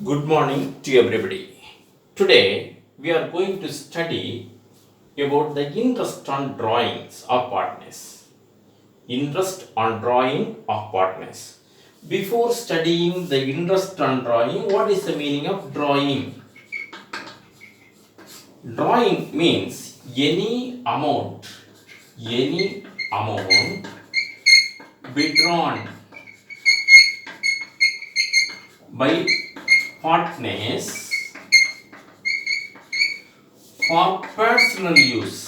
Good morning to everybody. Today we are going to study about the interest on drawings of partners. Interest on drawing of partners. Before studying the interest on drawing, what is the meaning of drawing? Drawing means any amount withdrawn by partners for personal use.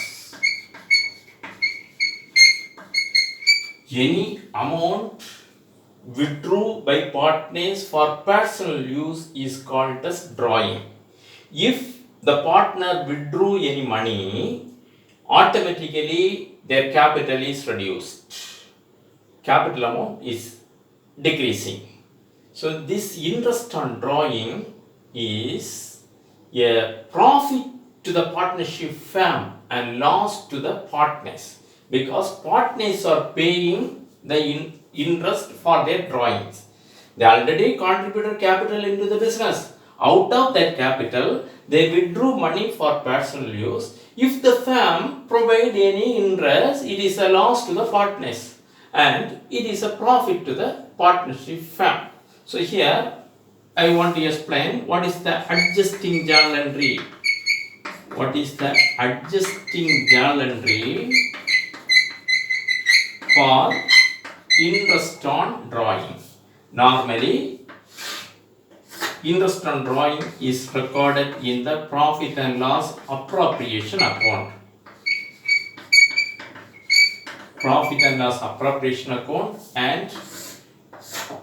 Any amount withdrew by partners for personal use is called as drawing. If the partner withdrew any money, automatically their capital is reduced. Capital amount is decreasing. So this interest on drawing is a profit to the partnership firm and loss to the partners, because partners are paying the interest for their drawings. They already contributed capital into the business. Out of that capital, they withdrew money for personal use. If the firm provide any interest, it is a loss to the partners and it is a profit to the partnership firm. So here I want to explain what is the adjusting journal entry. What is the adjusting journal entry for interest on drawing? Normally, interest on drawing is recorded in the profit and loss appropriation account. Profit and loss appropriation account and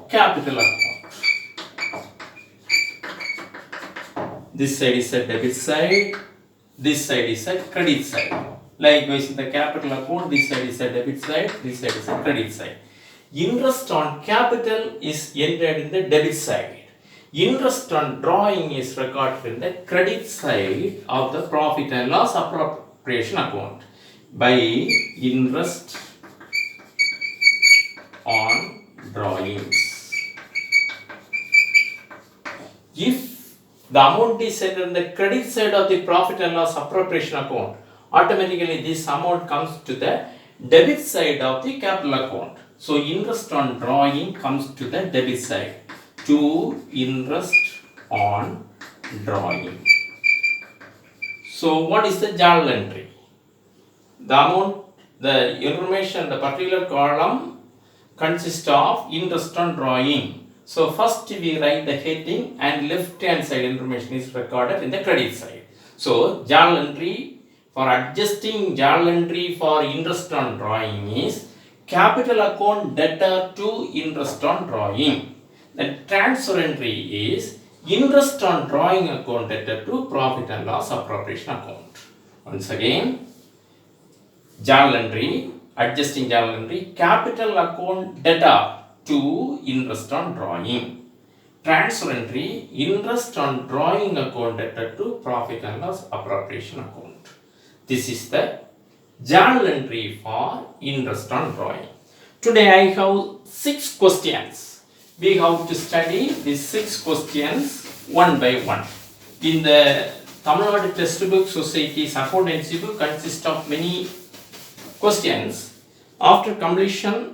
capital account. This side is a debit side, this side is a credit side. Likewise, in the capital account, this side is a debit side, this side is a credit side. Interest on capital is entered in the debit side. Interest on drawing is recorded in the credit side of the profit and loss appropriation account by interest on drawings. If the amount is set on the credit side of the profit and loss appropriation account, automatically this amount comes to the debit side of the capital account. So interest on drawing comes to the debit side. To interest on drawing. So what is the journal entry? The amount, the information, the particular column consists of interest on drawing. So first we write the heading and left hand side information is recorded in the credit side. So journal entry for adjusting journal entry for interest on drawing is capital account debtor to interest on drawing. The transfer entry is interest on drawing account debtor to profit and loss appropriation account. Once again, journal entry, adjusting journal entry, capital account debtor to interest on drawing. Transfer entry, interest on drawing account debtor to profit and loss appropriation account. This is the journal entry for interest on drawing. Today I have 6 questions. We have to study these 6 questions one by one. In the Tamil Nadu Textbook Society's accountancy book consists of many questions. After completion,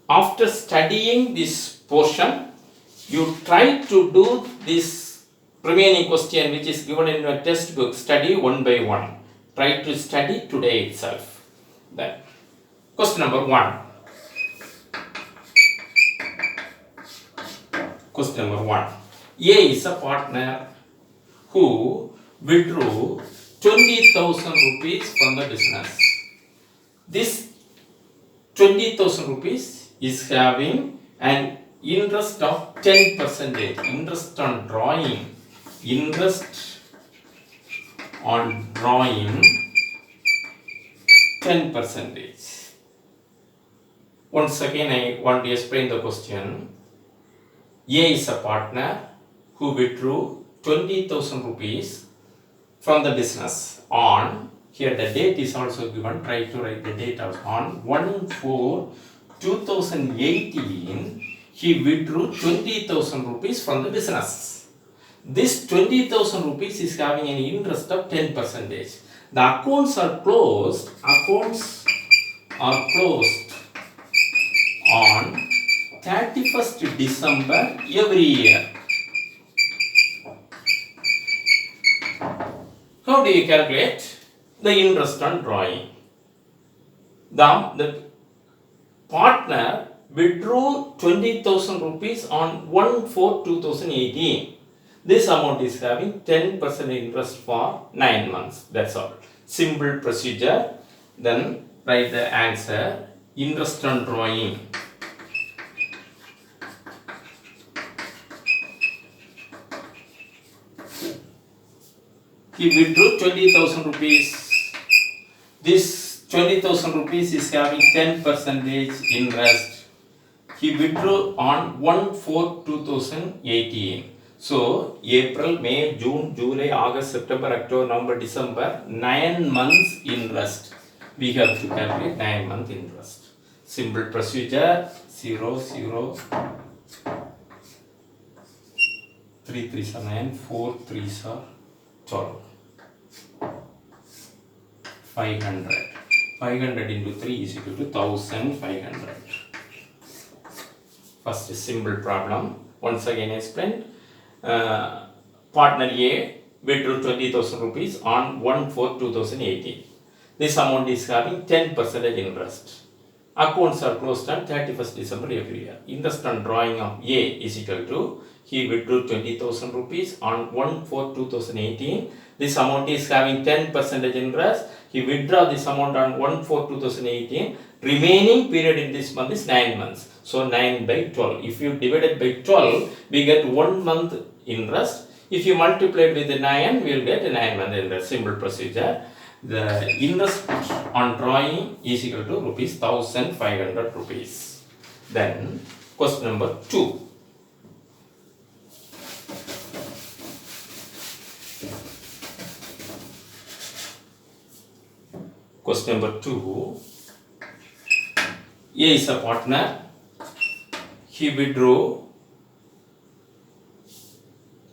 after studying this portion, you try to do this remaining question which is given in your textbook, study one by one. Try to study today itself. Then, question number 1. Question number 1. A is a partner who withdrew 20,000 rupees from the business. This 20,000 rupees is having an interest of 10%. Interest on drawing. Interest on drawing 10%. Once again, I want to explain the question. A is a partner who withdrew 20,000 rupees from the business on, here the date is also given, try to write the date on 1/4/2018, he withdrew 20,000 rupees from the business. This 20,000 rupees is having an interest of 10%. The accounts are closed. Accounts are closed on 31st December every year. How do you calculate the interest on drawing? The partner withdrew 20,000 rupees on 1/4/2018. This amount is having 10% interest for 9 months. That's all. Simple procedure. Then write the answer. Interest on drawing. He withdrew 20,000 rupees. This 20,000 rupees is having 10% interest. He withdrew on 1/4/2018. So, April, May, June, July, August, September, October, November, December, 9 months interest. We have to calculate 9 month interest. Simple procedure. 0, 0, 3 3s are 9, 4 3s are 12. 500. 500 into 3 is equal to 1500. First simple problem. Once again explained. Partner A withdrew 20,000 rupees on 1/4/2018. This amount is having 10% interest. Accounts are closed on 31st December every year. Interest on drawing of A is equal to, he withdrew 20,000 rupees on 1/4/2018. This amount is having 10% interest. He withdraw this amount on 1/4/2018. Remaining period in this month is 9 months. So 9 by 12. If you divide it by 12, we get 1 month interest. If you multiply it with the 9, we will get a 9 month interest. Simple procedure. The interest on drawing is equal to rupees 1500 rupees. Then question number 2. Question number 2. A is a partner. He withdrew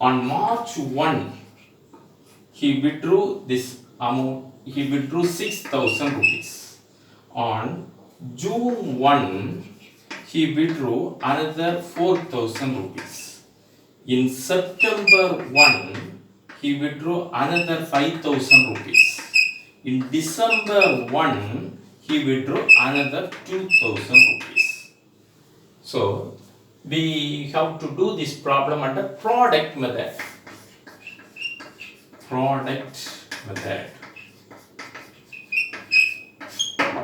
on March 1. He withdrew this amount. He withdrew 6,000 rupees. On June 1, he withdrew another 4,000 rupees. In September 1, he withdrew another 5,000 rupees. In December 1, he withdrew another 2,000 rupees. So, we have to do this problem under product method. Product method.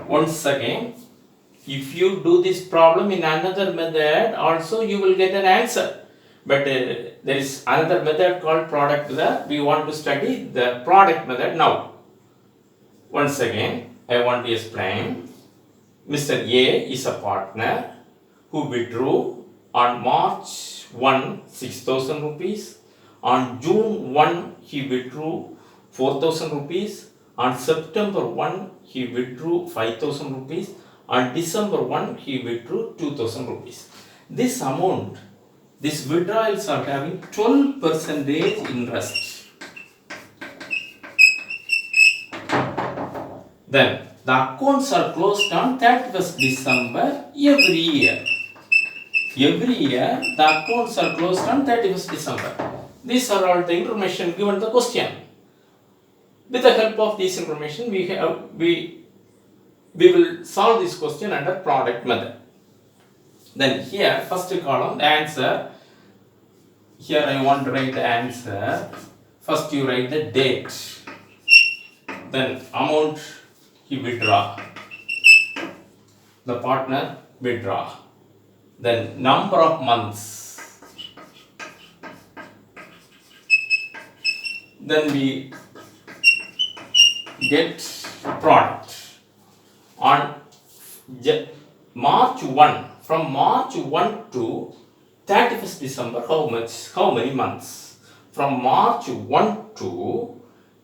Once again, if you do this problem in another method, also you will get an answer. But there is another method called product method. We want to study the product method now. Once again, I want to explain. Mr. A is a partner who withdrew on March 1, 6,000 rupees. On June 1, he withdrew 4,000 rupees. On September 1, he withdrew 5,000 rupees. On December 1, he withdrew 2,000 rupees. This amount, these withdrawals are having 12% interest. Then, the accounts are closed on 31st December every year. Every year, the accounts are closed on 31st December. These are all the information given in the question. With the help of this information, we will solve this question under product method. Then here, first column, the answer. Here I want to write the answer. First you write the date. Then amount he withdraw. The partner withdraw. Then number of months. Then we get product. On March 1, from March 1 to 31st December, how many months? From March 1 to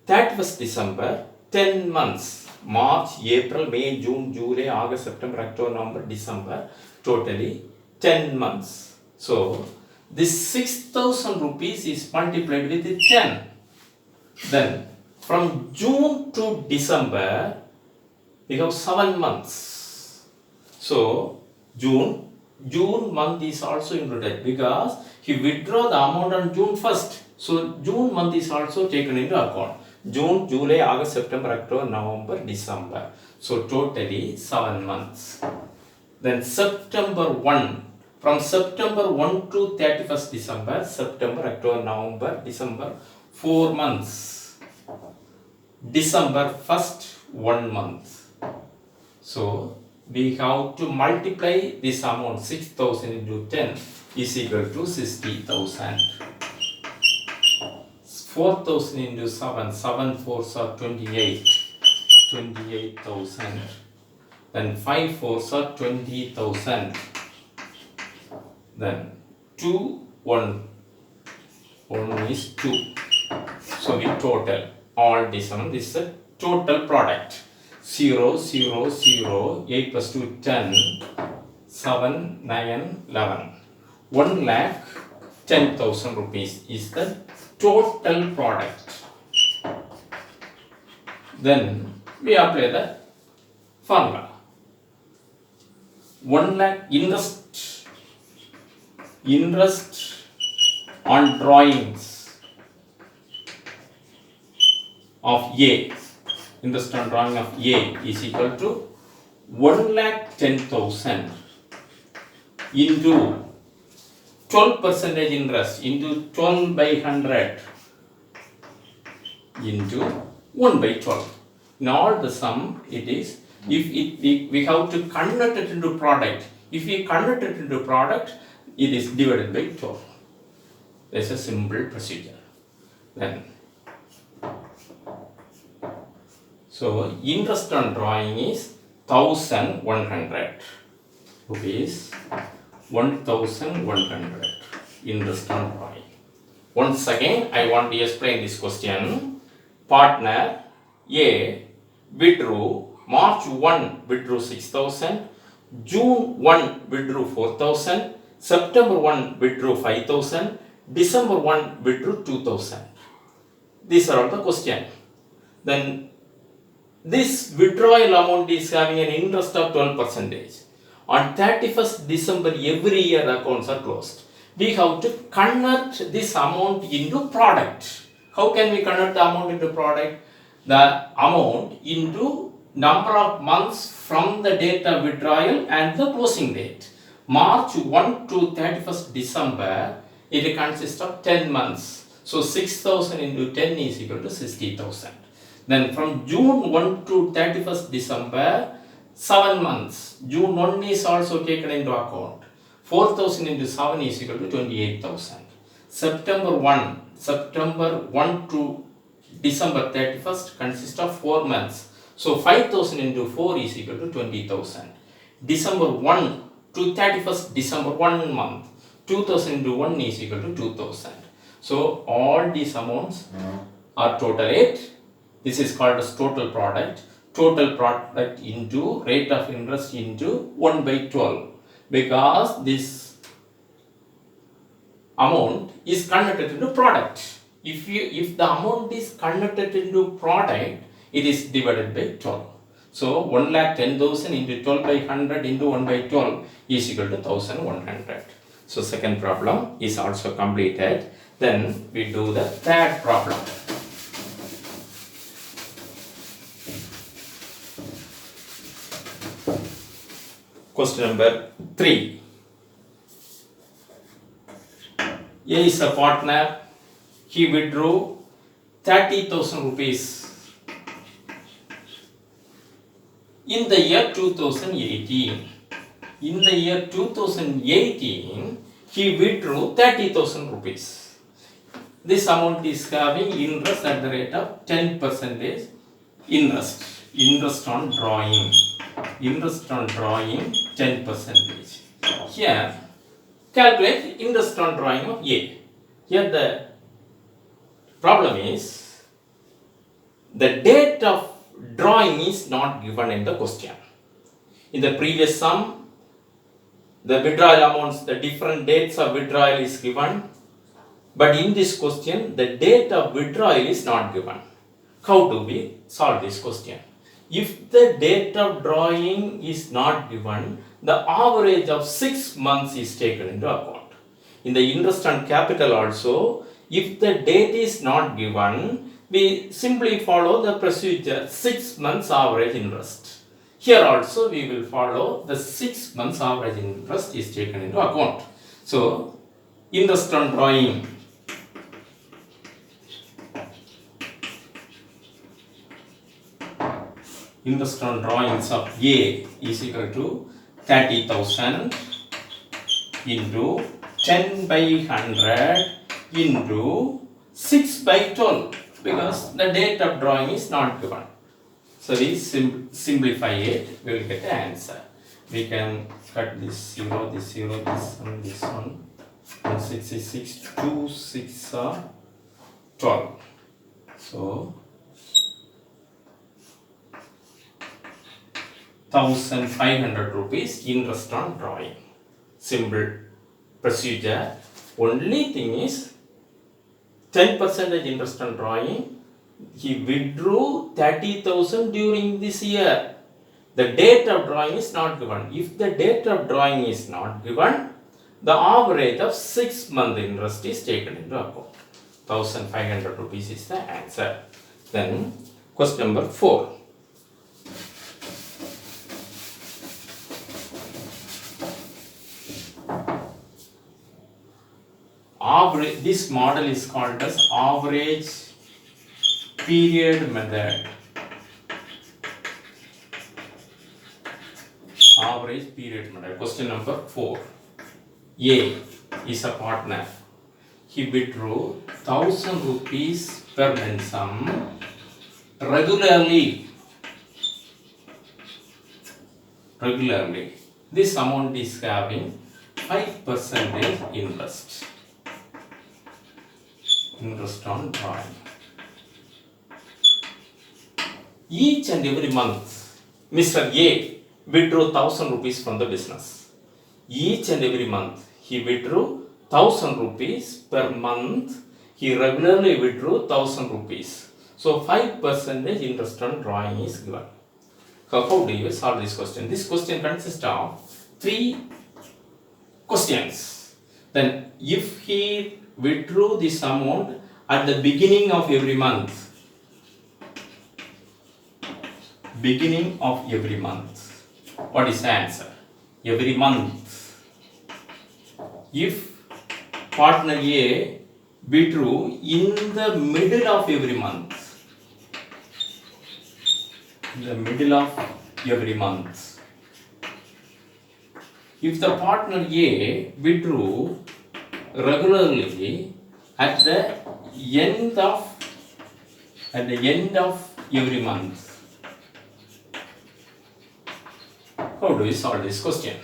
31st December, 10 months. March, April, May, June, July, August, September, October, November, December, totally 10 months. So, this 6,000 rupees is multiplied with 10. Then from June to December, we have 7 months. So June month is also included because he withdraw the amount on June 1st. So June month is also taken into account. June, July, August, September, October, November, December. So totally 7 months. Then September 1. From September 1 to 31st December, September, October, November, December, 4 months. December 1st, 1 month. So we have to multiply this amount 6,000 into 10 is equal to 60,000. 4,000 into 7, 7 4s are 28, 28,000. Then 5 4s are 20,000. Then 2, 1 is 2. So we total all this one. This is the total product. 0, 0, 0, 8 plus 2, 10, 7, 9, 11. 1,10,000 rupees is the total product. Then we apply the formula. 1 lakh interest on drawings of A. Interest on drawing of A is equal to 1,10,000 into 12% interest into 12 by 100 into 1 by 12. In all the sum it is, if we have to convert it into product. If we convert it into product, it is divided by 12. That's a simple procedure. Then, so interest on drawing is 1,100 rupees. 1,100 interest on drawing. Once again, I want to explain this question. Partner A withdrew March 1 withdrew 6,000, June 1 withdrew 4,000, September 1 withdrew 5,000, December 1 withdrew 2,000. These are all the question. Then this withdrawal amount is having an interest of 12%. On 31st December, every year the accounts are closed. We have to convert this amount into product. How can we convert the amount into product? The amount into number of months from the date of withdrawal and the closing date. March 1 to 31st December, it consists of 10 months. So 6,000 into 10 is equal to 60,000. Then from June 1 to 31st December, 7 months. June 1 is also taken into account. 4,000 into 7 is equal to 28,000. September 1 to December 31st consists of 4 months. So 5,000 into 4 is equal to 20,000. December 1 to 31st December 1 month. 2,000 into 1 is equal to 2,000. So all these amounts are total 8. This is called as total product. Total product into rate of interest into 1 by 12. Because this amount is converted into product. If the amount is converted into product, it is divided by 12. So 1,10,000 into 12 by 100 into 1 by 12 is equal to 1,100. So second problem is also completed. Then we do the third problem. Question number 3. A is a partner. He withdrew 30,000 rupees in the year 2018. In the year 2018, he withdrew 30,000 rupees. This amount is having interest at the rate of 10% interest. Interest on drawing. Interest on drawing 10%. Here, calculate interest on drawing of A. Here the problem is the date of drawing is not given in the question. In the previous sum, the withdrawal amounts, the different dates of withdrawal is given. But in this question, the date of withdrawal is not given. How do we solve this question? If the date of drawing is not given, the average of 6 months is taken into account. In the interest on capital also, if the date is not given, we simply follow the procedure 6 months average interest. Here also we will follow the 6 months average interest is taken into account. So, interest on drawing. Interest on drawings of A is equal to 30,000 into 10 by 100 into 6 by 12 because the date of drawing is not given. So we simplify it, we will get the answer. We can cut this 0, this 0, this one. 1 6 is 6, 2 6 are 12. So 1,500 rupees interest on drawing. Simple procedure. Only thing is 10% interest on drawing. He withdrew 30,000 during this year. The date of drawing is not given. If the date of drawing is not given, the average of 6 month interest is taken into account. 1,500 rupees is the answer. Then question number 4. This model is called as average period method. Average period method. Question number 4. A is a partner. He withdrew 1,000 rupees per month sum regularly. This amount is having 5% interest. Interest on drawing. Each and every month, Mr. A withdrew 1,000 rupees from the business. Each and every month, he withdrew 1,000 rupees per month. He regularly withdrew 1,000 rupees. So 5% interest on drawing is given. So how do you solve this question? This question consists of 3 questions. Then if he withdrew this amount at the beginning of every month. What is the answer? Every month. If partner A withdrew in the middle of every month. If the partner A withdrew regularly at the end of every month. How do we solve this question?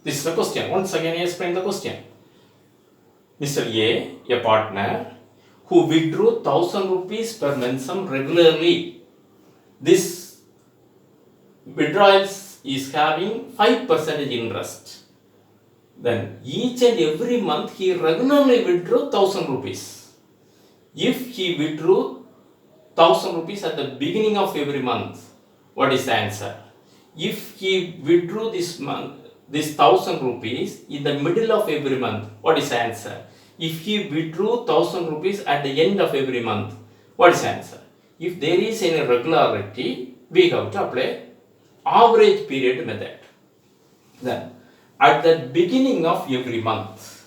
This is the question. Once again, I explain the question. Mr. A partner who withdrew 1,000 rupees per month sum regularly. This withdrawals is having 5% interest. Then each and every month he regularly withdrew 1,000 rupees. If he withdrew 1,000 rupees at the beginning of every month, what is the answer? If he withdrew this 1,000 rupees in the middle of every month, what is the answer? If he withdrew 1,000 rupees at the end of every month, what is the answer? If there is any regularity, we have to apply average period method. Then at the beginning of every month.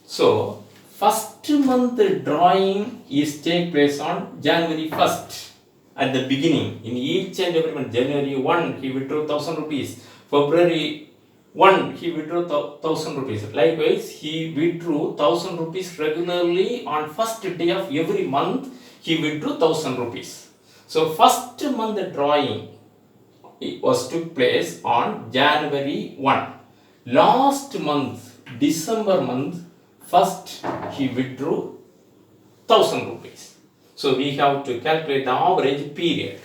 So first month drawing is take place on January 1st. At the beginning, in each and every month, January 1 he withdrew 1,000 rupees. February 1 he withdrew 1,000 rupees. Likewise, he withdrew 1,000 rupees regularly on first day of every month. He withdrew 1,000 rupees. So first month drawing took place on January 1. Last month, December month, first he withdrew 1,000 rupees. So we have to calculate the average period.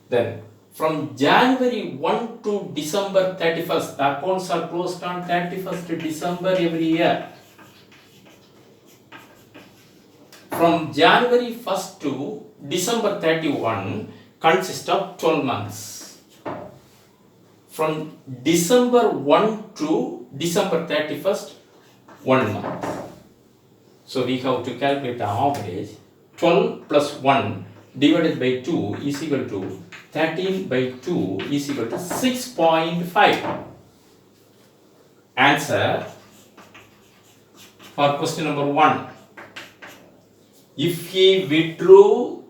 Then From January 1 to December 31st, the accounts are closed on 31st December every year. From January 1st to December 31 consists of 12 months. From December 1 to December 31st, 1 month. So we have to calculate the average. 12 plus 1 divided by 2 is equal to 13 by 2 is equal to 6.5. Answer for question number 1. If he withdrew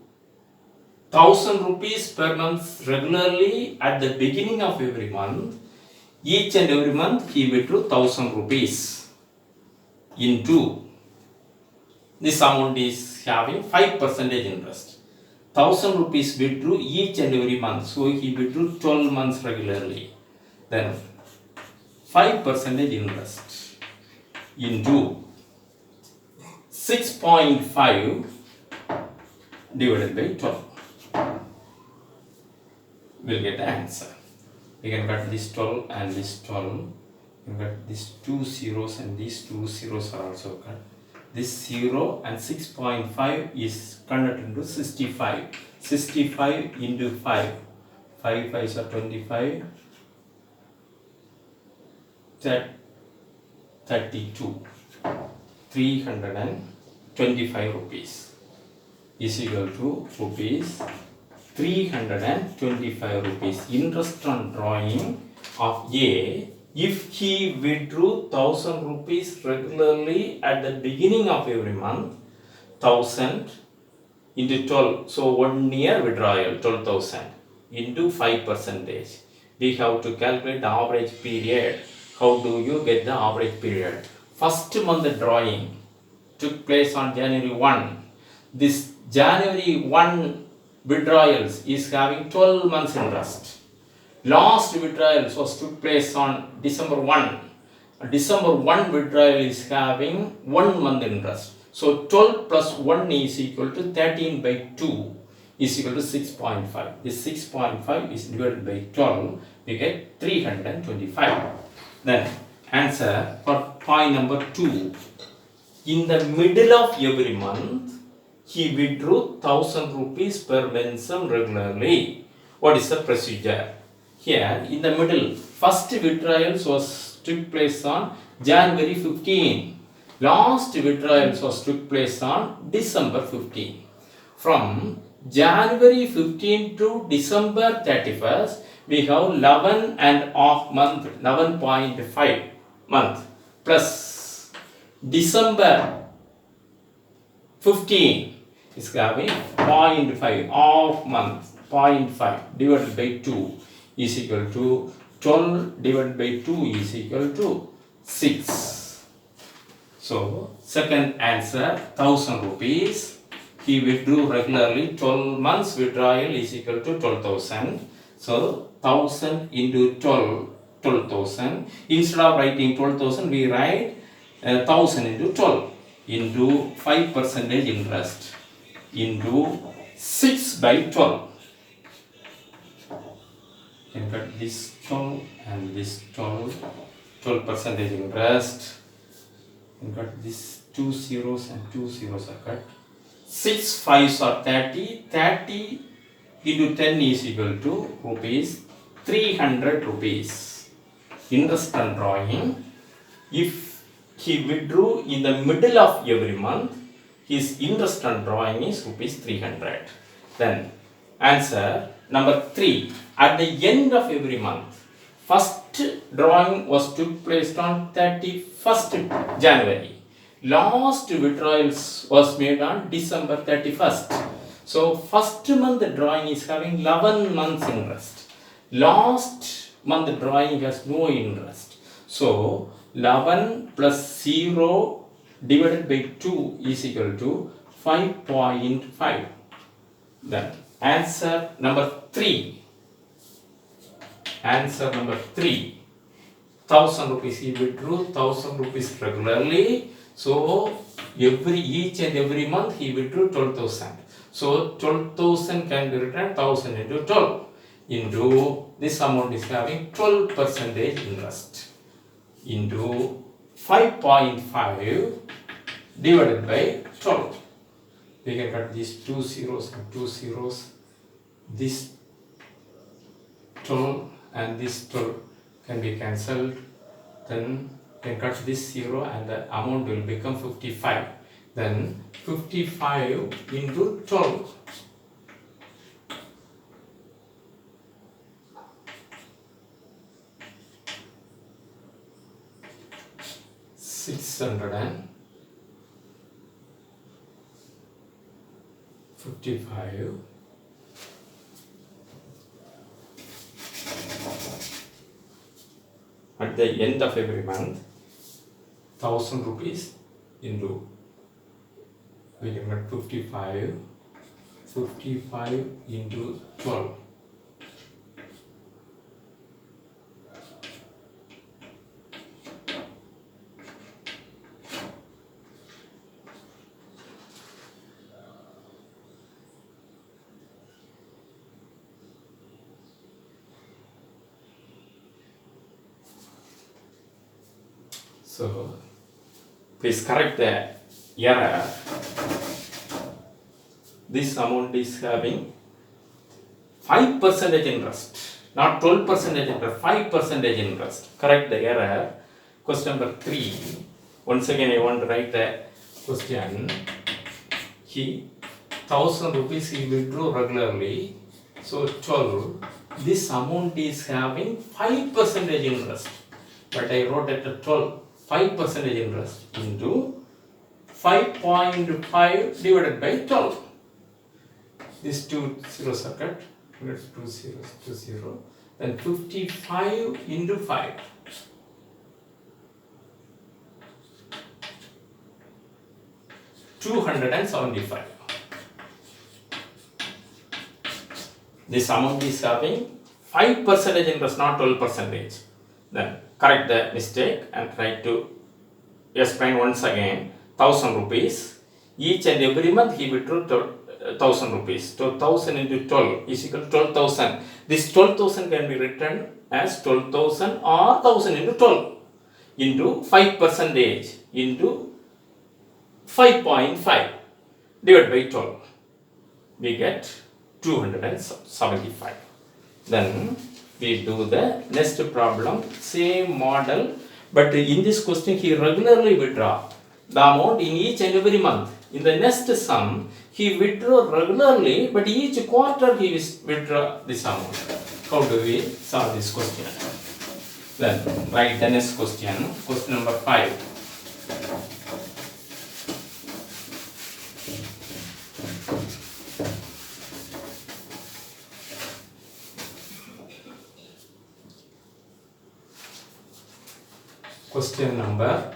1000 rupees per month regularly at the beginning of every month, each and every month he withdrew 1000 rupees into this amount is having 5% interest. 1000 rupees withdrew each and every month, so he withdrew 12 months regularly. Then 5% interest into 6.5 divided by 12. We'll get the answer. We can cut this 12 and this 12. We can cut these 2 zeros and these 2 zeros are also cut. This 0 and 6.5 is converted into 65. 65 into 5. 5 5s are 25. 32. 325 rupees is equal to rupees 325 rupees. Interest on drawing of A, if he withdrew 1000 rupees regularly at the beginning of every month, 1000 into 12, so 1 year withdrawal, 12,000 into 5%. We have to calculate the average period. How do you get the average period? First month drawing took place on January 1. This January 1 withdrawals is having 12 months interest. Last withdrawals was took place on December 1. December 1 withdrawal is having 1 month interest. So 12 plus 1 is equal to 13 by 2 is equal to 6.5. This 6.5 is divided by 12. We get 325. Then answer for point number 2. In the middle of every month, he withdrew 1000 rupees per month sum regularly. What is the procedure? Here in the middle, first withdrawals was took place on January 15. Last withdrawals was took place on December 15. From January 15 to December 31st, we have 11 and half month, 11.5 month plus December 15 is having 0.5 half month, 0.5 divided by 2 is equal to 12 divided by 2 is equal to 6. So second answer 1000 rupees. He withdrew regularly, 12 months withdrawal is equal to 12,000. So 1000 into 12, 12,000. Instead of writing 12,000, we write 1000 into 12 into 5% interest into 6 by 12. You can cut this 12 and this 12, 12% interest. You can cut these 2 zeros and 2 zeros are cut. 6 5s are 30. 30 into 10 is equal to rupees 300 rupees. Interest on drawing. If he withdrew in the middle of every month, his interest on drawing is rupees 300. Then answer number 3. At the end of every month, first drawing was took place on 31st January. Last withdrawals was made on December 31st. So first month drawing is having 11 months interest. Last month drawing has no interest. So 11 plus 0 divided by 2 is equal to 5.5. Then answer number 3. Answer number 3. 1000 rupees he withdrew 1000 rupees regularly. So each and every month he withdrew 12,000. So 12,000 can be written 1000 into 12. into this amount is having 12% interest into 5.5 divided by 12. We can cut these 2 zeros and 2 zeros. This 12 and this 12 can be cancelled. Then can cut this 0 and the amount will become 55. Then 55 into 12. 655 at the end of every month, 1000 rupees into, we can get 55 into 12. So please correct the error. This amount is having 5% interest, not 12% interest, 5% interest. Correct the error. Question number 3. Once again, I want to write the question. He 1000 rupees he withdrew regularly. So 12. This amount is having 5% interest. But I wrote it at 12. 5% interest into 5.5 divided by 12. These 2 zeros are cut. 2 zeros, 2 0. Then 55 into 5. $275. This amount is having 5% interest, not 12%. Then correct the mistake and try to explain once again. 1000 rupees. Each and every month he withdrew 1000 rupees. So 1000 into 12 is equal to 12,000. This 12,000 can be written as 12,000 or 1000 into 12 into 5% into 5.5 divided by 12. We get 275. Then we do the next problem, same model, but in this question he regularly withdraw the amount in each and every month. In the next sum, he withdraw regularly, but each quarter he withdraw this amount. How do we solve this question? Then write the next question, question number 5. Question number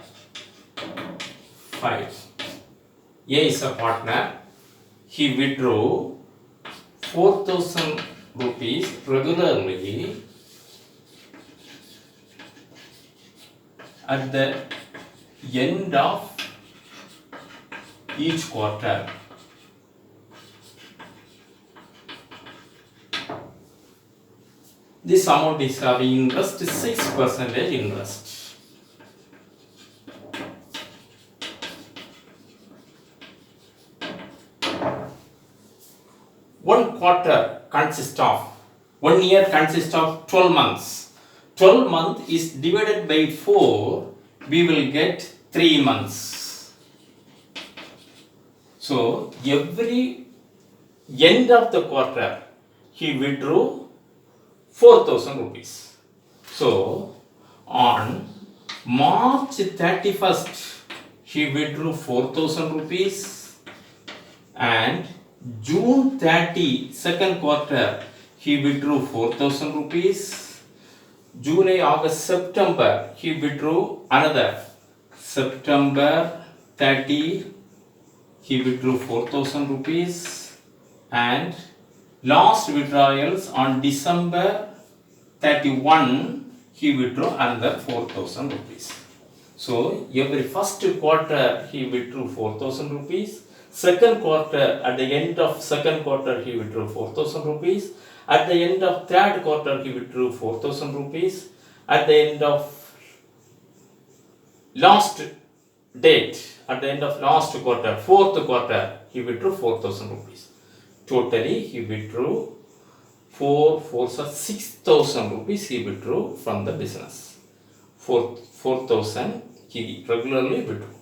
5. A is a partner. He withdrew 4,000 rupees regularly at the end of each quarter. This amount is having interest, 6% interest. One year consists of 12 months. 12 months is divided by 4, we will get 3 months. So every end of the quarter he withdrew 4,000 rupees. So on March 31st he withdrew 4,000 rupees, and June 30, second quarter, he withdrew 4,000 rupees. July, August, September, he withdrew another. September 30, he withdrew 4,000 rupees. And last withdrawals on December 31, he withdrew another 4,000 rupees. So, every first quarter, he withdrew 4,000 rupees. Second quarter, at the end of second quarter, he withdrew 4,000 rupees. At the end of third quarter, he withdrew 4,000 rupees. At the end of last date, at the end of last quarter, fourth quarter, he withdrew 4,000 rupees. Totally, he withdrew 6,000 rupees he withdrew from the business. 4,000 he regularly withdrew.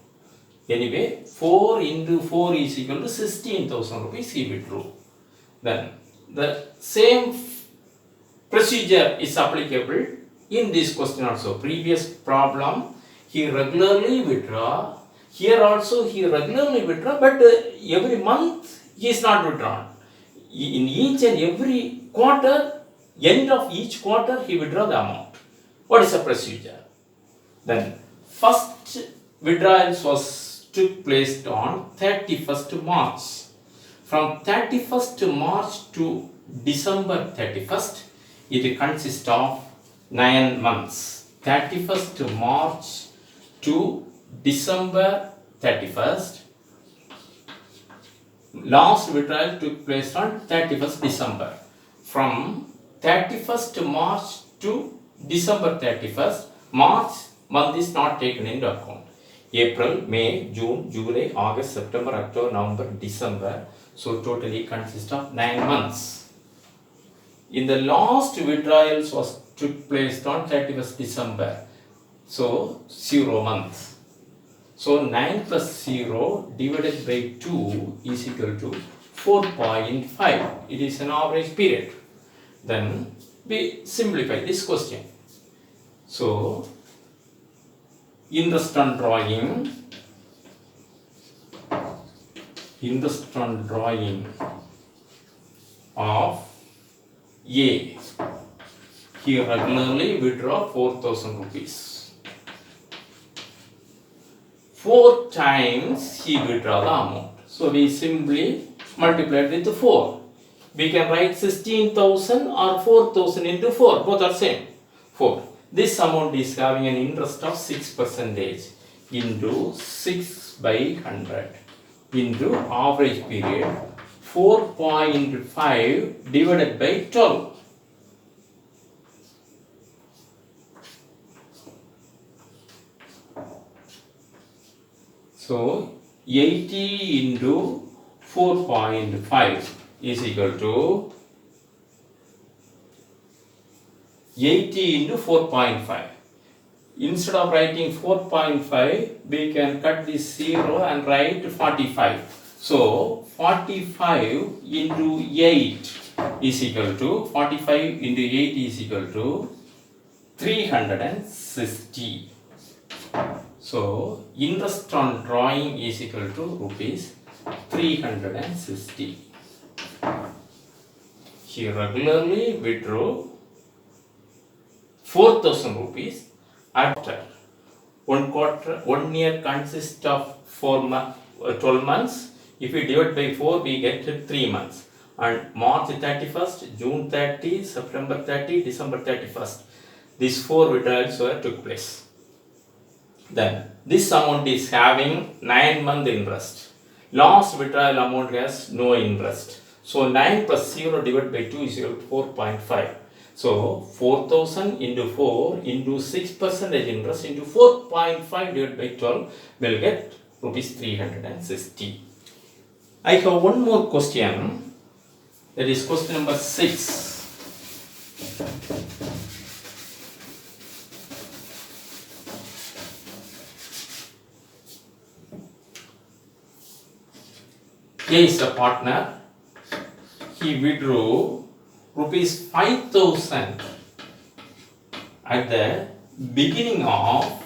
Anyway, 4 into 4 is equal to 16,000 rupees he withdrew. Then the same procedure is applicable in this question also. Previous problem, he regularly withdraw. Here also he regularly withdraw, but every month he is not withdrawn. In each and every quarter, end of each quarter, he withdraw the amount. What is the procedure? Then first withdrawal took place on 31st March. From 31st March to December 31st, it consists of 9 months. 31st March to December 31st. Last withdrawal took place on 31st December. From 31st March to December 31st, March month is not taken into account. April, May, June, July, August, September, October, November, December. So totally consists of 9 months. In the last withdrawals took place on 31st December. So 0 month. So 9 plus 0 divided by 2 is equal to 4.5. It is an average period. Then we simplify this question. So interest on drawing of A. He regularly withdraw 4,000 rupees. 4 times he withdraw the amount. So we simply multiply it with 4. We can write 16,000 or 4,000 into 4. Both are same. 4. This amount is having an interest of 6% into 6 by 100 into average period 4.5 divided by 12. So 80 into 4.5 is equal to 80 into 4.5. Instead of writing 4.5, we can cut this 0 and write 45. So 45 into 8 is equal to 45 into 8 is equal to 360. So interest on drawing is equal to rupees 360. He regularly withdrew 4,000 rupees after 1 year consists of 12 months. If we divide by 4, we get 3 months. And March 31st, June 30, September 30, December 31st. These 4 withdrawals took place. Then this amount is having 9-month interest. Last withdrawal amount has no interest. So 9 plus 0 divided by 2 is equal to 4.5. So 4,000 into 4 into 6% interest into 4.5 divided by 12 will get rupees 360. I have one more question. That is question number 6. A is a partner. He withdrew rupees 5,000 at the beginning of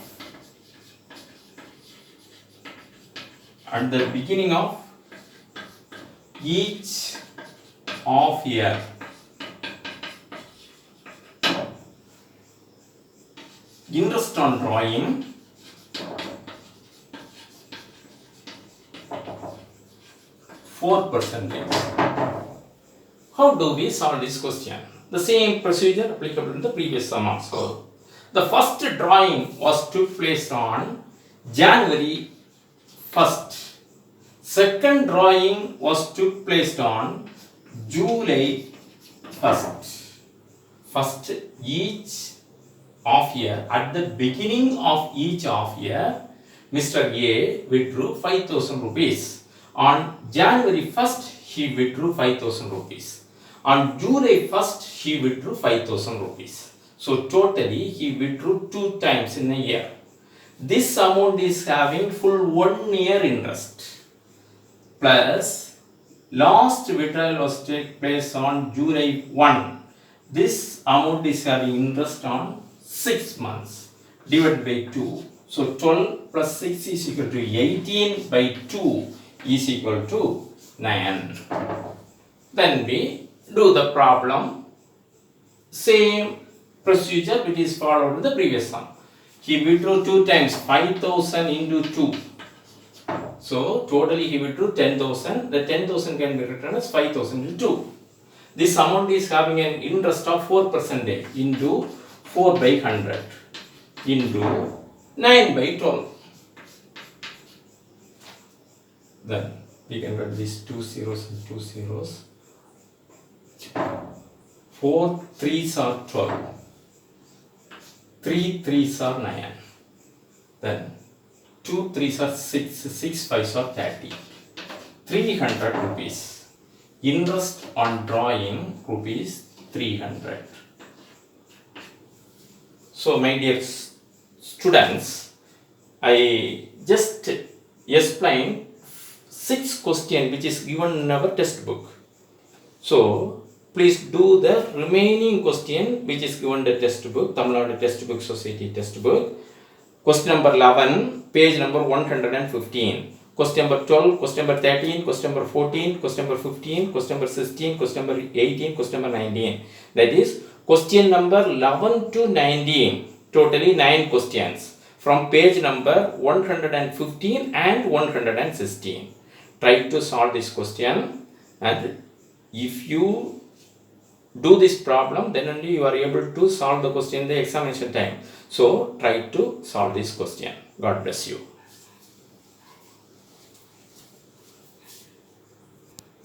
each off year. Interest on drawing 4%. How do we solve this question? The same procedure applicable in the previous sum also. The first drawing took place on January 1st. Second drawing took place on July First each off year, at the beginning of each off year, Mr. A withdrew 5,000 rupees. On January 1st, he withdrew 5,000 rupees. On July 1st, he withdrew 5,000 rupees. So totally he withdrew 2 times in a year. This amount is having full 1 year interest. Plus last withdrawal was take place on July 1. This amount is having interest on 6 months divided by 2. So 12 plus 6 is equal to 18 by 2 is equal to 9. Then we do the problem. Same procedure which is followed in the previous sum. He withdrew 2 times, 5,000 into 2. So totally he withdrew 10,000. The 10,000 can be written as 5,000 into 2. This amount is having an interest of 4% into 4 by 100 into 9 by 12. Then we can write these 2 zeros and 2 zeros. 4 3s are 12. 3 3s are 9. Then 2 3s are 6. 6 5s are 30. 300 rupees. Interest on drawing rupees 300. So my dear students, I just explained 6 questions which is given in our textbook. So please do the remaining question which is given in the textbook, Tamil Nadu Textbook Society textbook. Question number 11, page number 115. Question number 12, question number 13, question number 14, question number 15, question number 16, question number 18, question number 19. That is question number 11 to 19. Totally 9 questions from page number 115 and 116. Try to solve this question, and if you do this problem, then only you are able to solve the question in the examination time. So try to solve this question. God bless you.